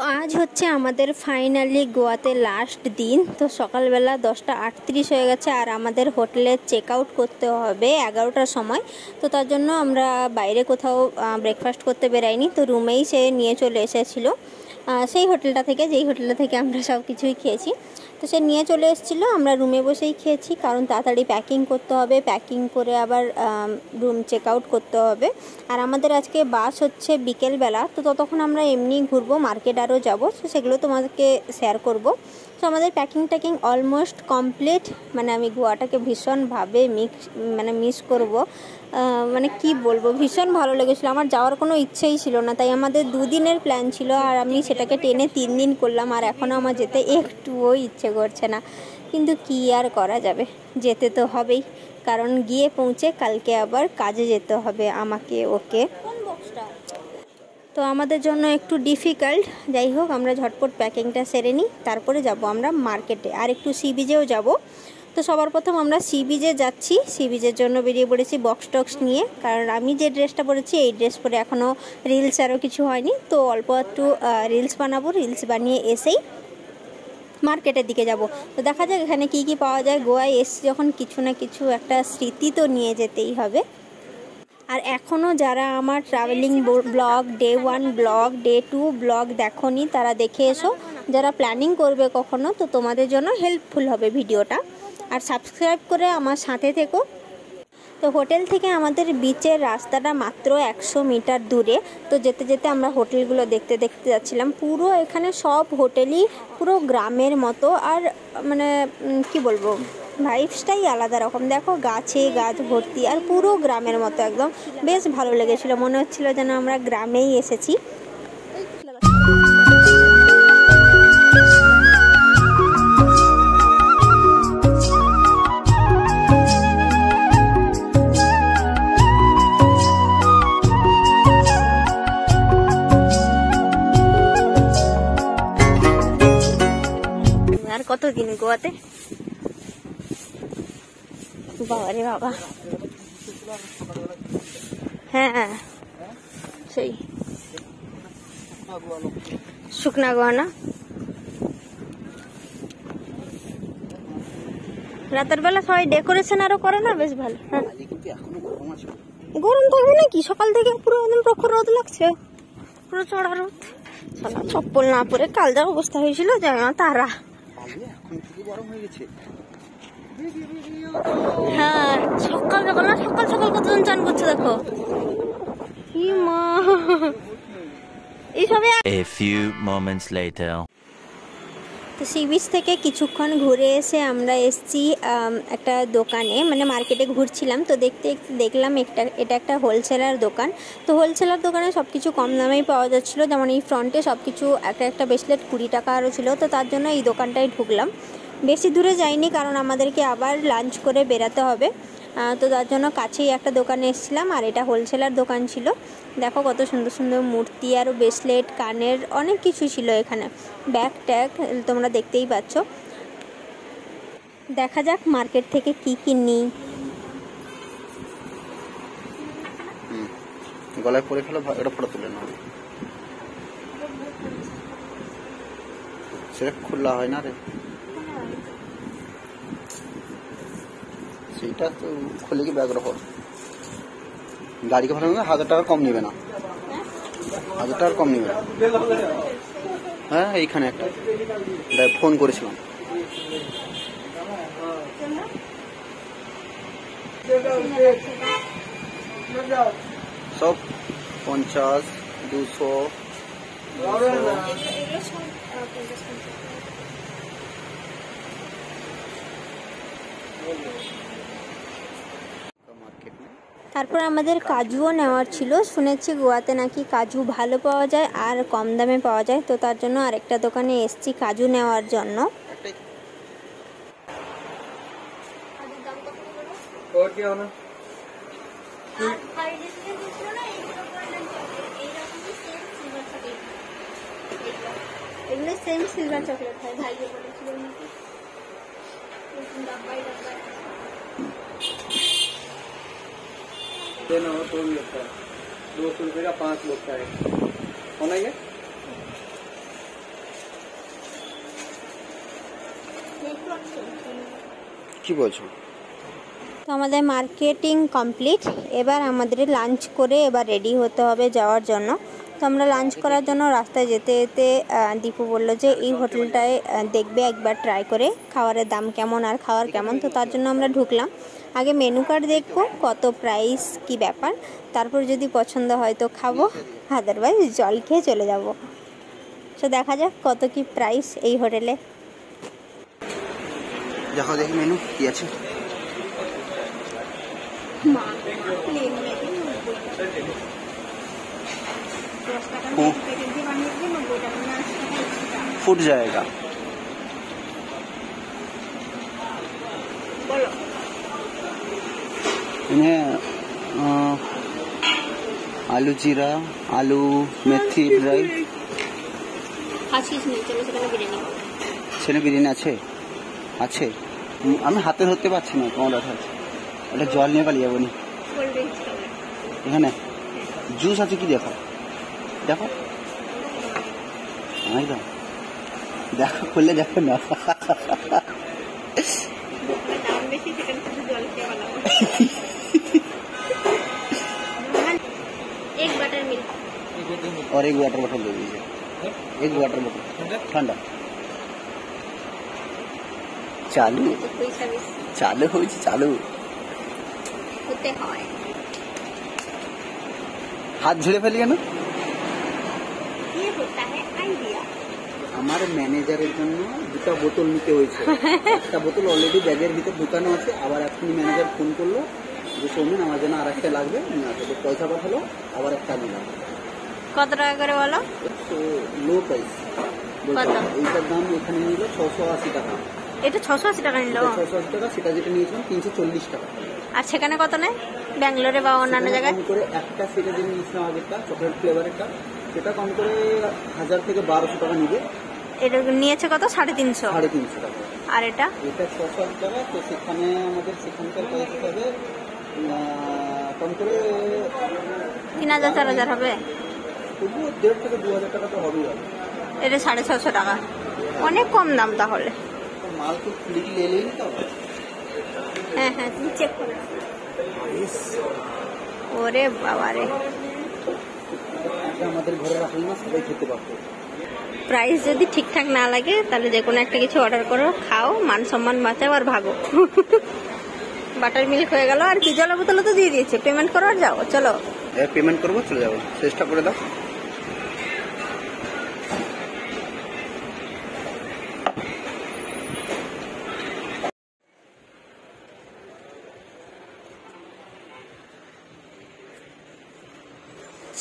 আজ হচ্ছে আমাদের ফাইনালি গোয়াতে লাস্ট দিন। তো সকালবেলা 10:38 হয়ে গেছে আর আমাদের হোটেলে চেক আউট করতে হবে 11টার সময়। তো তার জন্য আমরা বাইরে কোথাও ব্রেকফাস্ট করতে বেরাইনি, তো রুমেই সে নিয়ে চলে এসেছিলো সেই হোটেলটা থেকে, যেই হোটেলটা থেকে আমরা সব কিছুই খেয়েছি। তো সে নিয়ে চলে এসেছিলো, আমরা রুমে বসেই খেয়েছি, কারণ তাড়াতাড়ি প্যাকিং করতে হবে, প্যাকিং করে আবার রুম চেক আউট করতে হবে। আর আমাদের আজকে বাস হচ্ছে বিকেলবেলা, তো ততক্ষণ আমরা এমনি ঘুরবো, মার্কেট আরও যাবো, তো সেগুলো তোমাদেরকে শেয়ার করব। তো আমাদের প্যাকিং অলমোস্ট কমপ্লিট। মানে আমি গোয়াটাকে ভীষণভাবে মিস করব, মানে কি বলবো, ভীষণ ভালো লেগেছিলো। আমার যাওয়ার কোনো ইচ্ছেই ছিল না, তাই আমাদের 2 দিনের প্ল্যান ছিল আর আমি সেটাকে টেনে 3 দিন করলাম। আর এখনও আমার যেতে একটুও ইচ্ছে করছে না, কিন্তু কি আর করা যাবে, যেতে তো হবেই, কারণ গিয়ে পৌঁছে কালকে আবার কাজে যেতে হবে আমাকে ওকে। তো আমাদের জন্য একটু ডিফিকাল্ট, যাই হোক আমরা ঝটপট প্যাকিংটা সেরে নিই, তারপরে যাব আমরা মার্কেটে, আর একটু সি বিচেও যাব। তো সবার প্রথম আমরা সি বিচে যাচ্ছি, সি বিচের জন্য বেরিয়ে পড়েছি বক্স টক্স নিয়ে, কারণ আমি যে ড্রেসটা পরেছি এই ড্রেস পরে এখনও রিলস আরও কিছু হয়নি, তো অল্প একটু রিলস বানাবো, রিলস বানিয়ে এসেই মার্কেটের দিকে যাব। তো দেখা যাক এখানে কি কি পাওয়া যায়। গোয়ায় এসে যখন কিছু না কিছু একটা স্মৃতি তো নিয়ে যেতেই হবে। আর এখনও যারা আমার travelling blog day 1 blog day 2 blog দেখোনি তারা দেখে এসো, যারা প্ল্যানিং করবে কখনো, তো তোমাদের জন্য হেল্পফুল হবে ভিডিওটা। আর সাবস্ক্রাইব করে আমার সাথে থেকো। তো হোটেল থেকে আমাদের বিচের রাস্তাটা মাত্র 100 মিটার দূরে। তো যেতে যেতে আমরা হোটেলগুলো দেখতে দেখতে যাচ্ছিলাম। পুরো এখানে সব হোটেলই পুরো গ্রামের মতো, আর মানে কি বলবো, ভাইবসটাই আলাদা রকম। দেখো গাছে গাছ ভর্তি আর পুরো গ্রামের মতো একদম, বেশ ভালো লেগেছিলো, মনে হচ্ছিলো যেন আমরা গ্রামেই এসেছি। আর কতদিন গোয়াতে, বাবারে বাবা। হ্যাঁ সেই শুকনা গোয়া না, রাতের বেলা সবাই ডেকোরেশন আরো করে না, বেশ ভালো। হ্যাঁ গরম থাকবে নাকি, সকাল থেকে পুরো একদম প্রখর রোদ লাগছে, পুরো চড়া রোদ। চপ্পল না পরে কাল যা অবস্থা হয়েছিল জানা তারা। হ্যাঁ সকাল সকাল না, সকাল সকাল কতজন চান করছে দেখো, কি মা এইসবে। A few moments later. তো সি বিচ থেকে কিছুক্ষণ ঘুরে এসে আমরা এসছি একটা দোকানে, মানে মার্কেটে ঘুরছিলাম। তো দেখতে দেখলাম এটা একটা হোলসেলার দোকান। তো হোলসেলার দোকানে সব কিছু কম দামেই পাওয়া যাচ্ছিলো, যেমন এই ফ্রন্টে সব কিছু একটা ব্রেসলেট 20 টাকা আরও ছিল। তো তার জন্য এই দোকানটায় ঢুকলাম। বেশি দূরে যাইনি, কারণ আমাদেরকে আবার লাঞ্চ করে বেরাতে হবে, তো তার জন্য কাছেই একটা দোকানে এসেছিলাম। আর এটা হোলসেলার দোকান ছিল। দেখো কত সুন্দর সুন্দর মূর্তি আর ব্রেসলেট, কানের অনেক কিছু ছিল এখানে, ব্যাগ ট্যাগ তোমরা দেখতেই পাচ্ছ। দেখা যাক মার্কেট থেকে কি কি নিই। গলায় পরে ফেলো, এটা ফটো তুলে নাও, সেটা খোলা হয় না রে, সেটা তো খুলে কি ব্যাগ রাখো। গাড়িকে ভাড়া 1000 টাকা কম নেবে না, 1000 টাকা কম নেবে না। হ্যাঁ এইখানে একটা ফোন করেছিলাম, সব 50, 200। তারপর আমাদের কাজুও নেওয়ার ছিল, শুনেছি গোয়াতে নাকি কাজু ভালো পাওয়া যায় আর কম দামে পাওয়া যায়। তো তার জন্য আরেকটা দোকানে এসছি কাজু নেওয়ার জন্য। এগুলো সেম সিলভার চকলেট হয়, ভাই বলেছিল নাকি। देना हो तो भी लगता है, 200 रुपये का 5 लोग का है, होना ये কি বলছো? তো আমাদের মার্কেটিং কমপ্লিট। এবার আমাদের লাঞ্চ করে এবার রেডি হতে হবে যাওয়ার জন্য। তো আমরা লাঞ্চ করার জন্য রাস্তায় যেতে যেতে দীপু বললো যে এই হোটেলটায় দেখবে একবার ট্রাই করে খাবারের দাম কেমন আর খাওয়ার কেমন। তো তার জন্য আমরা ঢুকলাম। আগে মেনু কার্ড দেখবো কত প্রাইস কি ব্যাপার, তারপর যদি পছন্দ হয় তো খাবো, আদারওয়াইজ জল খেয়ে চলে যাব। তো দেখা যাক কত কি প্রাইস এই হোটেলে। দেখো দেখি মেনু কি আছে। फूट जाएगा। इन्हें आलू जीरा, आलू मेथी ड्राई ছেলে বিরিয়ানি আছে আছে। আমি হাতে ধরতে পারছি না, তোমার আছে ওটা জল নিয়ে পালিয়ে যাবো নি। এখানে জুস আছে কি? দেখো দেখো একদম দেখো, খুললে দেখো না। और एक वाटर बॉटल दे दीजिए, एक वाटर बॉटल ठंडा। चालू चालू হয়েছে, চালু হতে হয়। হাত ঝেড়ে ফেলি কেন? ये होता है आइडिया। আমার ম্যানেজারের জন্য দুটো বোতল নিতে হয়েছে। একটা বোতল অলরেডি ব্যাগের ভিতর ঢুকানো আছে, আবার এখনই ম্যানেজার ফোন করলো যে সৌমেন আমার জন্য আর একটা লাগবে, তো পয়সা পাঠালো, আবার একটা নিলাম। কত টাকা করে বলো? Low price. এইটার দাম এখানে নিল 680 টাকা। এটা 680 টাকা নিল? 680 টাকা। সেটা যেটা নিয়েছিলাম 340 টাকা। আর সেখানে কত নেয় ব্যাঙ্গালোরে বা অন্যান্য জায়গায়? কম করে একটা সেটা যে নিয়েছিলাম আগেরটা চকলেট ফ্লেভারেরটা, সেটা কম করে 1000 থেকে 1200 টাকা নিবে। এটা নিয়েছে কত? 350 টাকা। আর এটা 680 টাকা। তো সেখানে আমাদের সেখানকার প্রাইস হবে কম করে 3000 4000 হবে। তবুও 1.5 থেকে 2000 টাকা তো হবেই। এটা 650 টাকা, অনেক কম দাম তাহলে। মাল তো খুলে লে লেই তো। হ্যাঁ হ্যাঁ, তুমি চেক করো। ওরে বাবা রে, আমাদের ঘরে রাখলে না সবাই খেতে পারতো। প্রাইস যদি ঠিকঠাক না লাগে তাহলে যে কোনো একটা কিছু অর্ডার করো, খাও, মান সম্মান বাঁচাও আর ভাগো। বাটার মিল্ক হয়ে গেল। আর কি, জলের বোতলও তো দিয়ে দিয়েছে, পেমেন্ট করো আর যাও। চলো পেমেন্ট করবো, চলে যাবো। চেষ্টা করে দাও।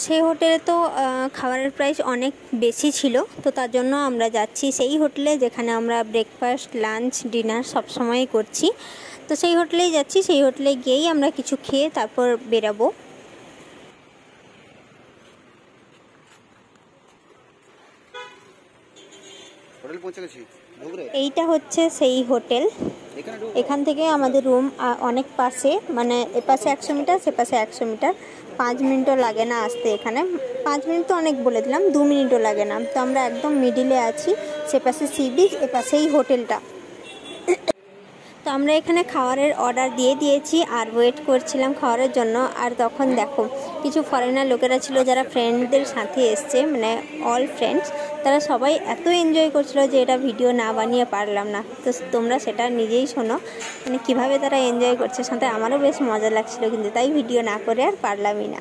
সেই হোটেলে তো খাবারের প্রাইস অনেক বেশি ছিল। তো তার জন্য আমরা যাচ্ছি সেই হোটেলে যেখানে আমরা ব্রেকফাস্ট, লাঞ্চ, ডিনার সবসময়ই করছি। তো সেই হোটেলেই যাচ্ছি। সেই হোটেলে গিয়েই আমরা কিছু খেয়ে তারপর বেরাবো। এইটা হচ্ছে সেই হোটেল। এখান থেকে আমাদের রুম অনেক পাশে, মানে এপাশে 100 মিটার, সেপাশে 100 মিটার। 5 মিনিটও লাগে না আসতে এখানে। 5 মিনিট তো অনেক বলে দিলাম, 2 মিনিটও লাগে না। তো আমরা একদম মিডিলে আছি, সেপাশে সি বিচ, এপাশেই হোটেলটা। তো আমরা এখানে খাবারের অর্ডার দিয়ে দিয়েছি আর ওয়েট করছিলাম খাবারের জন্য। আর তখন দেখো কিছু ফরেনার লোকেরা ছিল যারা ফ্রেন্ডদের সাথে এসছে, মানে অল ফ্রেন্ডস। তারা সবাই এত এনজয় করছিল যে এটা ভিডিও না বানিয়ে পারলাম না। তো তোমরা সেটা নিজেই শোনো, মানে কীভাবে তারা এনজয় করছে। সাথে আমারও বেশ মজা লাগছিল, কিন্তু তাই ভিডিও না করে আর পারলামই না।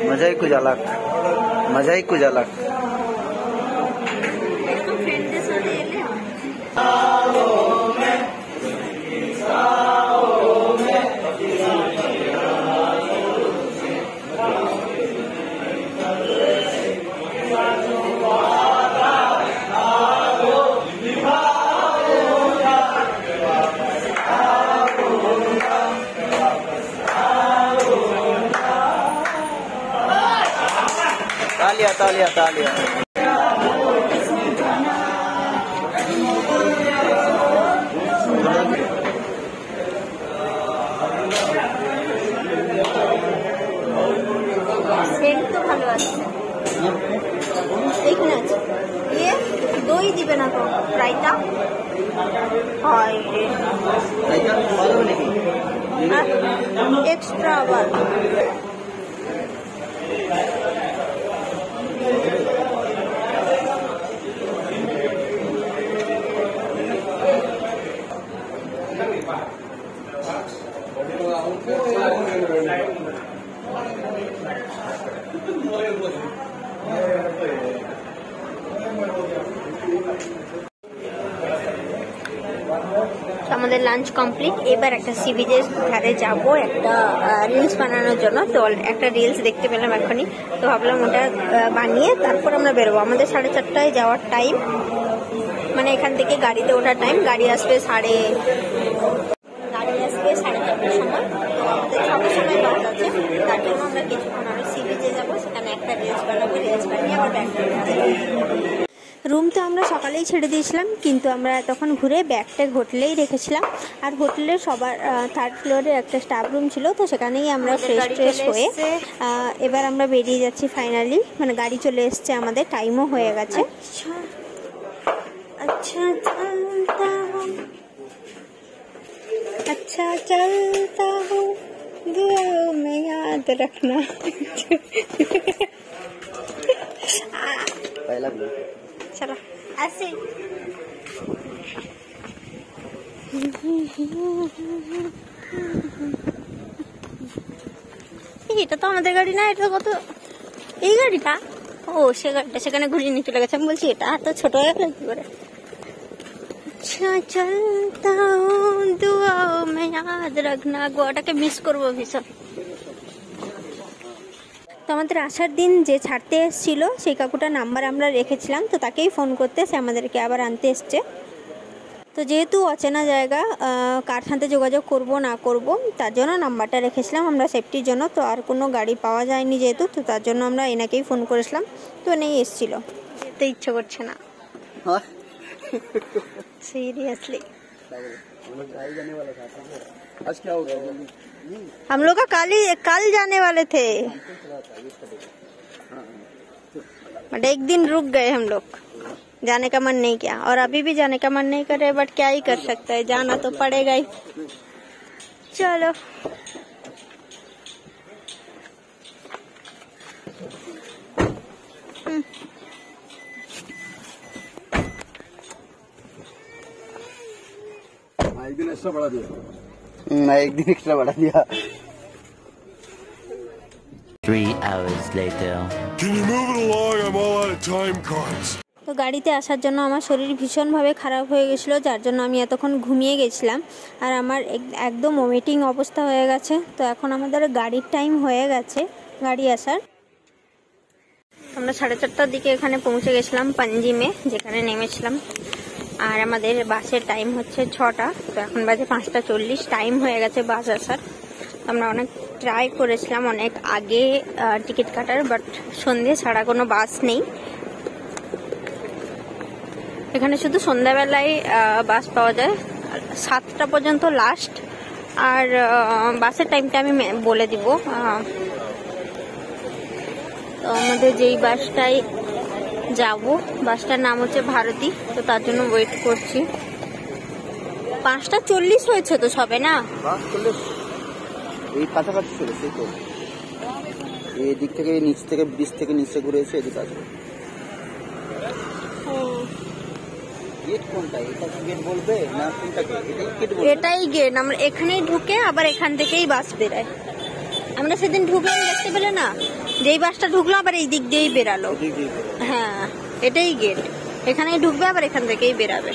মজাই কুছ আলাদা, মজাই কুছ আলাদা। ফ্রেন্ডদের সাথে এলে तालिया तालिया तालिया। সেন্ট তো ভালো আছে। এইখানে আছে ইয়ে দই তরকারি দিবে না তো, রায়তা হয় এক্সট্রা আবার। আমাদের লাঞ্চ কমপ্লিট। এবার একটা সি বিচের ধারে যাব একটা রিলস বানানোর জন্য। তো একটা রিলস দেখতে পেলাম এখনই, তো ভাবলাম ওটা বানিয়ে তারপর আমরা বেরোবো। আমাদের 4:30টায় যাওয়ার টাইম, মানে এখান থেকে গাড়িতে ওঠার টাইম। গাড়ি আসবে 4:30টার সময়। তো আমাদের 6টার সময় বাস আছে, তার জন্য আমরা কিছুক্ষণ আরো সি বিচে যাবো, সেখানে একটা রিলস বানাবো, রিলস বানিয়ে আবার ব্যাক করে আসবো। রুম তো আমরা সকালেই ছেড়ে দিয়েছিলাম, কিন্তু আমরা তখন ঘুরে ব্যাগটা হোটেলেই রেখেছিলাম। আর হোটেলের সবার 3rd ফ্লোরে একটা স্টাফ রুম ছিল, তো সেখানেই আমরা ফ্রেশ হয়ে এবার আমরা বেরিয়ে যাচ্ছি ফাইনালি। মানে গাড়ি চলে এসছে, আমাদের টাইমও হয়ে গেছে। আচ্ছা চলতা হুঁ দুআ মে याद रखना। চলো আসি। এটা তো আমাদের গাড়ি না, এটা কত এই গাড়িটা, ও সে গাড়িটা সেখানে ঘুরিয়ে নিয়ে চলে গেছে। আমি বলছি এটা তো ছোট হয়ে গেল কি করে। আচ্ছা চলতা হুঁ দুআ মে याद रखना, গোয়াটাকে মিস করবো ভীষণ। তো আমাদের আসার দিন যে ছাড়তে এসেছিল সেই কাকুটার নাম্বার আমরা রেখেছিলাম, তো তাকেই ফোন করতে সে আমাদেরকে আবার আনতে এসছে। তো যেহেতু অচেনা জায়গা, কার সাথে যোগাযোগ করব না করব, তার জন্য নাম্বারটা রেখেছিলাম আমরা সেফটির জন্য। তো আর কোনো গাড়ি পাওয়া যায়নি যেহেতু, তো তার জন্য আমরা এনাকেই ফোন করেছিলাম। তো নেই এসেছিল, যেতে ইচ্ছে করছে না सीरियसली। हम लोग का कल जाने वाले थे, बट एक दिन रुक गए हम लोग, जाने का मन नहीं किया। और अभी भी जाने का मन नहीं कर रहे, बट क्या ही कर सकते हैं, जाना तो पड़ेगा ही। चलो एक दिन एक्स्ट्रा बढ़ा दिया। एक दिन एक्स्ट्रा बढ़ा दिया। 3 hours later. Can you move it along? I'm all out of time cards. তো গাড়িতে আসার জন্য আমার শরীর ভীষণভাবে খারাপ হয়ে গেছিলো, যার জন্য আমি এতক্ষণ ঘুমিয়ে গেছিলাম। আর আমার একদম ওমিটিং অবস্থা হয়ে গেছে। তো এখন আমাদের গাড়ির টাইম হয়ে গেছে, গাড়ি আসার। আমরা 4:30টার দিকে এখানে পৌঁছে গেছিলাম পাঞ্জিমে, যেখানে নেমেছিলাম। আর আমাদের বাসের টাইম হচ্ছে 6টা, তো এখন বাজে 5:40, টাইম হয়ে গেছে বাস আসার। আমরা অনেক ট্রাই করেছিলাম অনেক আগে টিকিট কাটার, বাট সন্ধ্যে ছাড়া কোনো বাস নেই এখানে। শুধু সন্ধ্যাবেলায় বাস পাওয়া যায়, 7টা পর্যন্ত লাস্ট। আর বাসের টাইমটা আমি বলে দিব। তো আমাদের যেই বাসটায় যাব, বাসটার নাম হচ্ছে ভারতী, তো তার জন্য ওয়েট করছি। 5:40 হয়েছে তো সবে না, এই কাছাকাছি ছিল সেই তো। এই দিক থেকে নিচ থেকে ব্রিজ থেকে নিচে ঘুরে এসে এদিকে আসবে। গেট কোনটা? এটা গেট বলবে না কোনটাকে? এটাই গেট বলবে। এটাই গেট। আমরা এখানেই ঢুকে আবার এখান থেকেই বাস বেরায়। আমরা সেদিন ঢুকলাম, দেখতে পেলে না, যেই বাসটা ঢুকলো আবার এই দিক দিয়েই বেরালো। হ্যাঁ, এটাই গেট। এখানেই ঢুকবে আবার এখান থেকেই বেরাবে।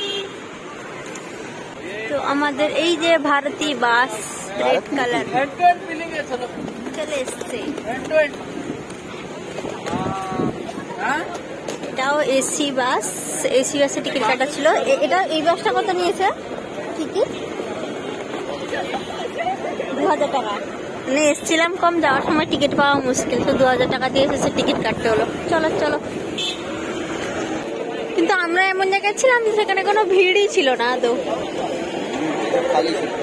তো আমাদের এই যে ভারতী বাস, রেড কালার চলে এসছে। এটাও এসি বাস, এসি বাসে টিকিট কাটা ছিল। এটা এই বাসটা কত নিয়েছে টিকিট? 2000 টাকা। মানে এসছিলাম কম, যাওয়ার সময় টিকিট পাওয়া মুশকিল, তো 2000 টাকা দিয়ে এসেছে টিকিট কাটতে হলো। চলো চলো। কিন্তু আমরা এমন জায়গায় ছিলাম সেখানে কোনো ভিড়ই ছিল না, তো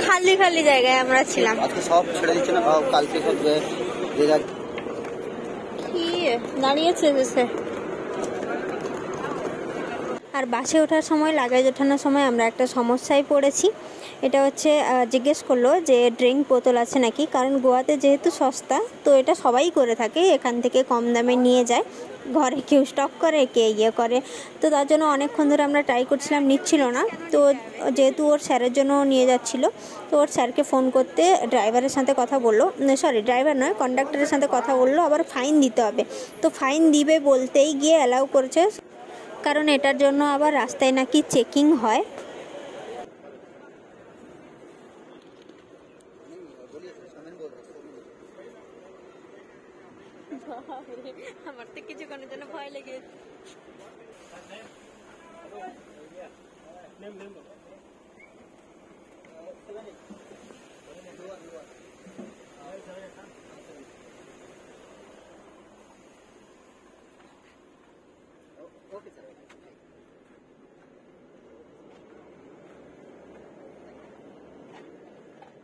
খালি খালি জায়গায় আমরা ছিলাম। আজকে সব ছেড়ে দিচ্ছে না, কালকে সব কি দাঁড়িয়েছে। আর আর বাসে ওঠার সময়, লাগেজ ওঠানোর সময় আমরা একটা সমস্যায় পড়েছি। এটা হচ্ছে জিজ্ঞেস করলো যে ড্রিঙ্ক বোতল আছে নাকি, কারণ গোয়াতে যেহেতু সস্তা তো এটা সবাই করে থাকে, এখান থেকে কম দামে নিয়ে যায়, ঘরে কেউ স্টক করে, কে ইয়ে করে। তো তার জন্য অনেকক্ষণ ধরে আমরা ট্রাই করছিলাম, নিচ্ছিল না। তো যেহেতু ওর স্যারের জন্য নিয়ে যাচ্ছিলো, তো ওর স্যারকে ফোন করতে ড্রাইভারের সাথে কথা বললো, সরি ড্রাইভার নয়, কন্ডাক্টরের সাথে কথা বললো, আবার ফাইন দিতে হবে। তো ফাইন দিবে বলতেই গিয়ে অ্যালাউ করেছে, কারণ এটার জন্য আবার রাস্তায় নাকি চেকিং হয়। আমার তো কিছুক্ষণের জন্য ভয় লেগে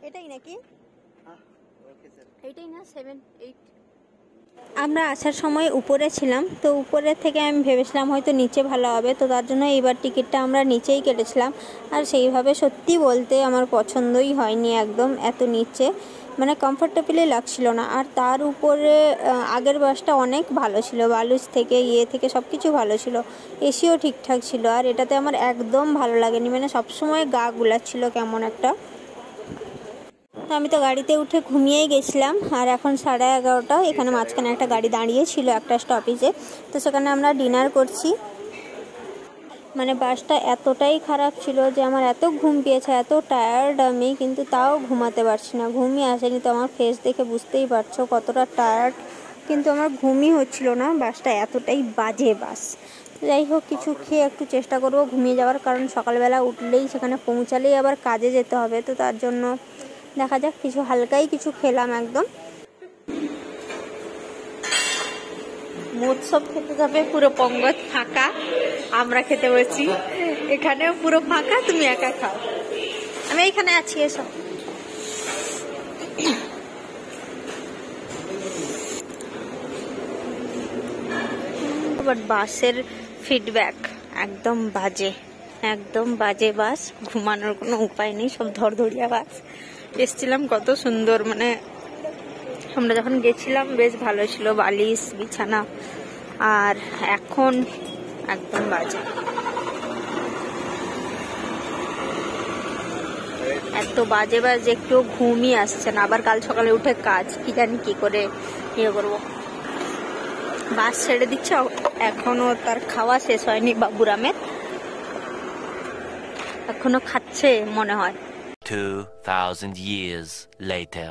এটাই নাকি? এইটাই না 7, 8? আমরা আসার সময় উপরে ছিলাম, তো উপরে থেকে আমি ভেবেছিলাম হয়তো নিচে ভালো হবে, তো তার জন্য এইবার টিকিটটা আমরা নিচেই কেটেছিলাম। আর সেইভাবে সত্যি বলতে আমার পছন্দই হয়নি একদম, এত নিচে মানে কমফোর্টেবলি লাগছিল না। আর তার উপরে আগের বাসটা অনেক ভালো ছিল, বালুচ থেকে থেকে সব কিছু ভালো ছিল, এসিও ঠিকঠাক ছিল। আর এটাতে আমার একদম ভালো লাগেনি, মানে সবসময় গা গুলাচ্ছিল কেমন একটা। তো আমি তো গাড়িতে উঠে ঘুমিয়েই গেছিলাম। আর এখন 11:30। এখানে মাঝখানে একটা গাড়ি দাঁড়িয়েছিল একটা স্টপেজে, তো সেখানে আমরা ডিনার করছি। মানে বাসটা এতটাই খারাপ ছিল যে আমার এত ঘুম পেয়েছে, এত টায়ার্ড আমি, কিন্তু তাও ঘুমাতে পারছি না, ঘুমই আসেনি। তো আমার ফেস দেখে বুঝতেই পারছো কতটা টায়ার্ড, কিন্তু আমার ঘুমই হচ্ছিল না, বাসটা এতটাই বাজে বাস। যাই হোক, কিছু খেয়ে একটু চেষ্টা করবো ঘুমিয়ে যাওয়ার, কারণ সকালবেলা উঠলেই সেখানে পৌঁছালেই আবার কাজে যেতে হবে। তো তার জন্য দেখা যাক, কিছু হালকাই কিছু খেলাম একদম। মৎসব খেতে যাবে, পুরো পঙ্গজ ফাঁকা, আমরা খেতে বসছি, এখানেও পুরো ফাঁকা, তুমি একা খাও, আমি এইখানে আছি, এসো। বাট বাসের ফিডব্যাক একদম বাজে, একদম বাজে বাস, ঘুমানোর কোনো উপায় নেই, সব ধরধরিয়া বাস। এসছিলাম কত সুন্দর, মানে আমরা যখন গেছিলাম বেশ ভালো ছিল, বালিশ বিছানা, আর এখন একদম বাজে, এত বাজে বাজে, একটু ঘুমই আসছে না। আবার কাল সকালে উঠে কাজ, কি জানি কি করে ইয়ে করবো। বাস ছেড়ে দিচ্ছে, এখনো তার খাওয়া শেষ হয়নি বাবুরামের, এখনো খাচ্ছে মনে হয়। 2000 years later.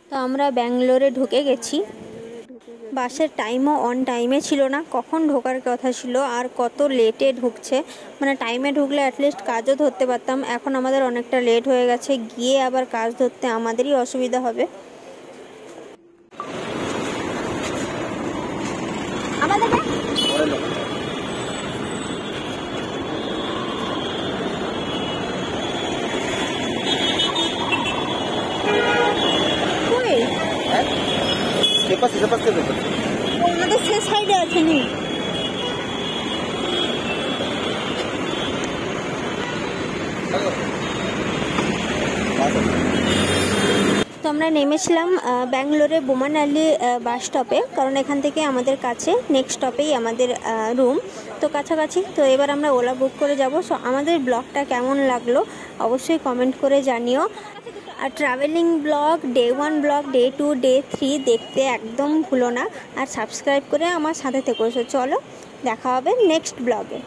তো আমরা ব্যাঙ্গালোরে ঢুকে গেছি। বাসের টাইমও অন টাইমে ছিল না, কখন ঢোকার কথা ছিল আর কত লেটে ঢুকছে। মানে টাইমে ঢুকলে অ্যাটলিস্ট কাজও ধরতে পারতাম, এখন আমাদের অনেকটা লেট হয়ে গেছে, গিয়ে আবার কাজ ধরতে আমাদেরই অসুবিধা হবে। আমাদের সে সাইডে আছে নি, তো আমরা নেমেছিলাম ব্যাঙ্গালোরে বোমানালি বাস স্টপে, কারণ এখান থেকে আমাদের কাছে, নেক্সট স্টপেই আমাদের রুম, তো কাছাকাছি। তো এবার আমরা ওলা বুক করে যাব। সো আমাদের ব্লগটা কেমন লাগলো অবশ্যই কমেন্ট করে জানিও। Are travelling blog, day 1 blog, day 2, day 3 দেখতে একদম ভুলো না, আর সাবস্ক্রাইব করে আমার সাথে থেকো। চলো দেখা হবে নেক্সট ব্লগে।